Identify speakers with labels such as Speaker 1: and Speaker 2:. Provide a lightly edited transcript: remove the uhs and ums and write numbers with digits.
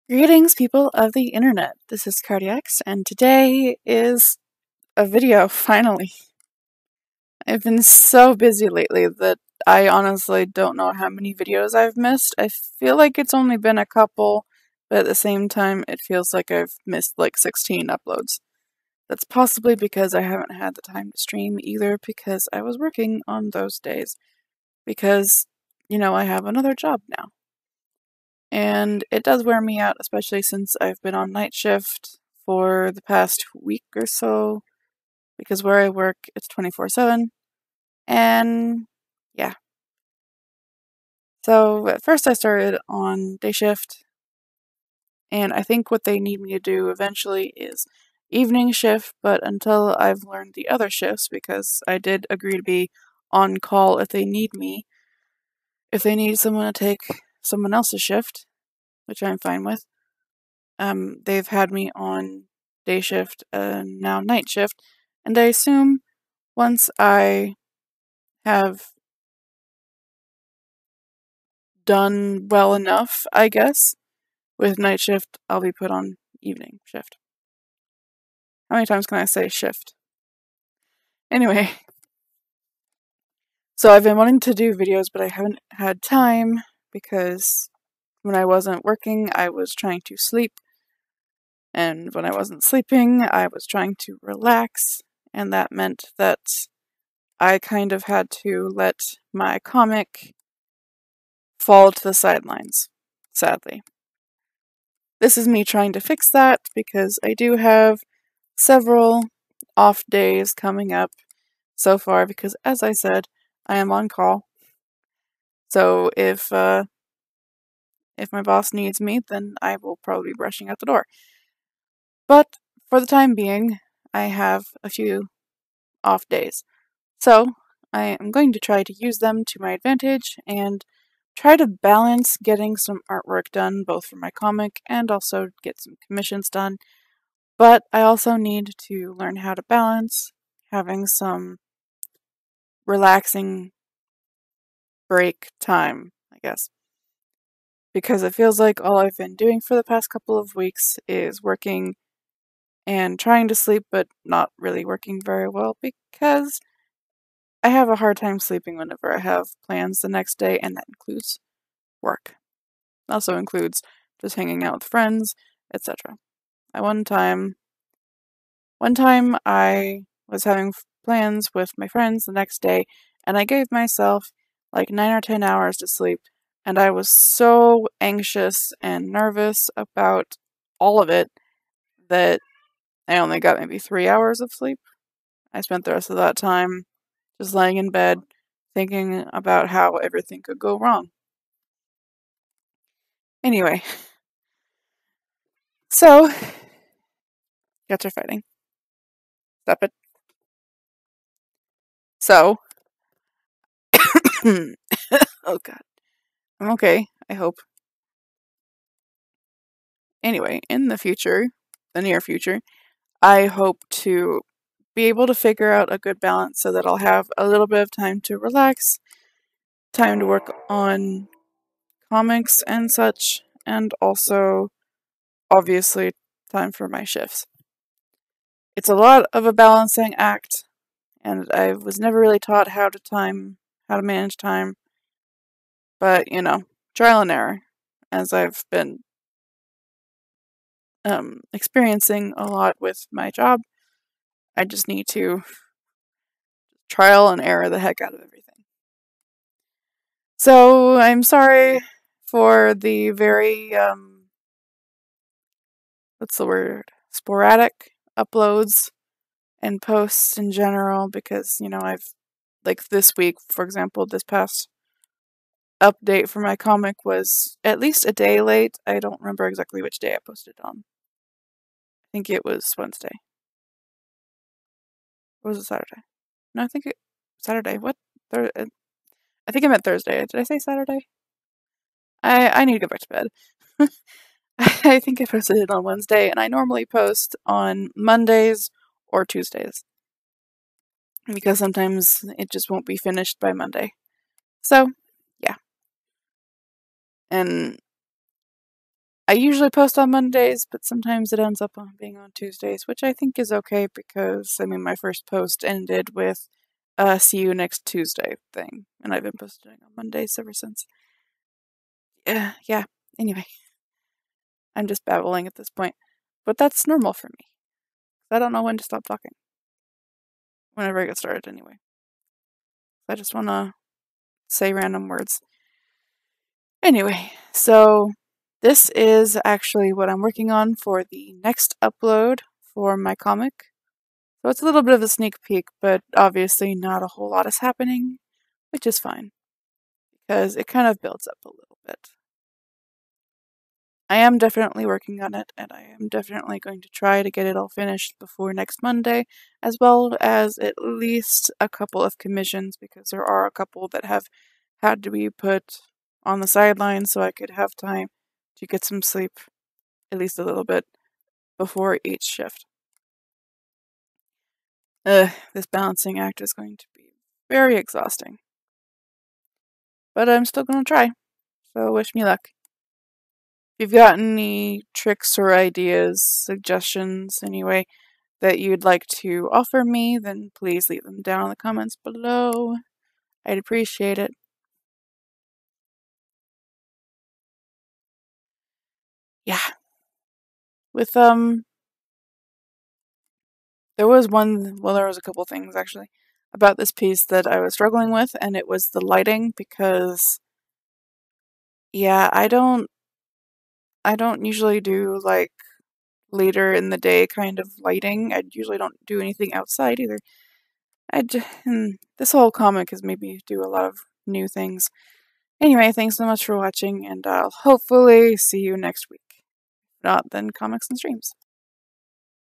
Speaker 1: Greetings, people of the internet. This is Cardiacs, and today is a video, finally. I've been so busy lately that I honestly don't know how many videos I've missed. I feel like it's only been a couple, but at the same time, it feels like I've missed like 16 uploads. That's possibly because I haven't had the time to stream either, because I was working on those days. Because, I have another job now. And it does wear me out, especially since I've been on night shift for the past week or so, because where I work, it's 24/7. And yeah. So at first I started on day shift, and I think what they need me to do eventually is evening shift, but until I've learned the other shifts, because I did agree to be on call if they need me, if they need someone to take someone else's shift, which I'm fine with. They've had me on day shift and now night shift, and I assume once I have done well enough, I guess, with night shift, I'll be put on evening shift. How many times can I say shift? Anyway, so I've been wanting to do videos, but I haven't had time because when I wasn't working, I was trying to sleep, and when I wasn't sleeping, I was trying to relax, and that meant that I kind of had to let my comic fall to the sidelines, sadly. This is me trying to fix that because I do have several off days coming up so far because, as I said, I am on call. So if my boss needs me, then I will probably be rushing out the door. But for the time being, I have a few off days. So I am going to try to use them to my advantage and try to balance getting some artwork done, both for my comic and also get some commissions done. But I also need to learn how to balance having some relaxing break time, I guess. Because it feels like all I've been doing for the past couple of weeks is working and trying to sleep, but not really working very well because I have a hard time sleeping whenever I have plans the next day, and that includes work. It also includes just hanging out with friends, etc. One time I was having plans with my friends the next day, and I gave myself like 9 or 10 hours to sleep, and I was so anxious and nervous about all of it that I only got maybe 3 hours of sleep. I spent the rest of that time just laying in bed, thinking about how everything could go wrong. Anyway, so, cats are fighting. Stop it. So, oh god. I'm okay, I hope. Anyway, in the future, the near future, I hope to be able to figure out a good balance so that I'll have a little bit of time to relax, time to work on comics and such, and also, obviously, time for my shifts. It's a lot of a balancing act, and I was never really taught how to manage time, but, trial and error, as I've been experiencing a lot with my job. I just need to trial and error the heck out of everything. So I'm sorry for the very sporadic uploads and posts in general, because I've, like, this week, for example, this past update for my comic was at least a day late. I don't remember exactly which day I posted on. I think it was Wednesday. Or was it Saturday? No, I think it Saturday. What? I think I meant Thursday. Did I say Saturday? I need to go back to bed. I think I posted it on Wednesday, and I normally post on Mondays or Tuesdays, because sometimes it just won't be finished by Monday. So, yeah. And I usually post on Mondays, but sometimes it ends up on being on Tuesdays, which I think is okay because, I mean, my first post ended with see you next Tuesday thing, and I've been posting on Mondays ever since. Yeah, anyway, I'm just babbling at this point, but that's normal for me. I don't know when to stop talking. Whenever I get started, anyway. I just want to say random words. Anyway, so this is actually what I'm working on for the next upload for my comic. So it's a little bit of a sneak peek, but obviously not a whole lot is happening, which is fine, because it kind of builds up a little bit. I am definitely working on it, and I am definitely going to try to get it all finished before next Monday, as well as at least a couple of commissions, because there are a couple that have had to be put on the sidelines so I could have time to get some sleep, at least a little bit, before each shift. This balancing act is going to be very exhausting. But I'm still going to try, so wish me luck. If you've got any tricks or ideas, suggestions, anyway, that you'd like to offer me, then please leave them down in the comments below. I'd appreciate it. Yeah. With, there was a couple things, actually, about this piece that I was struggling with, and it was the lighting, because, yeah, I don't usually do, like, later in the day kind of lighting. I usually don't do anything outside either. This whole comic has made me do a lot of new things. Anyway, thanks so much for watching, and I'll hopefully see you next week. If not, then comics and streams.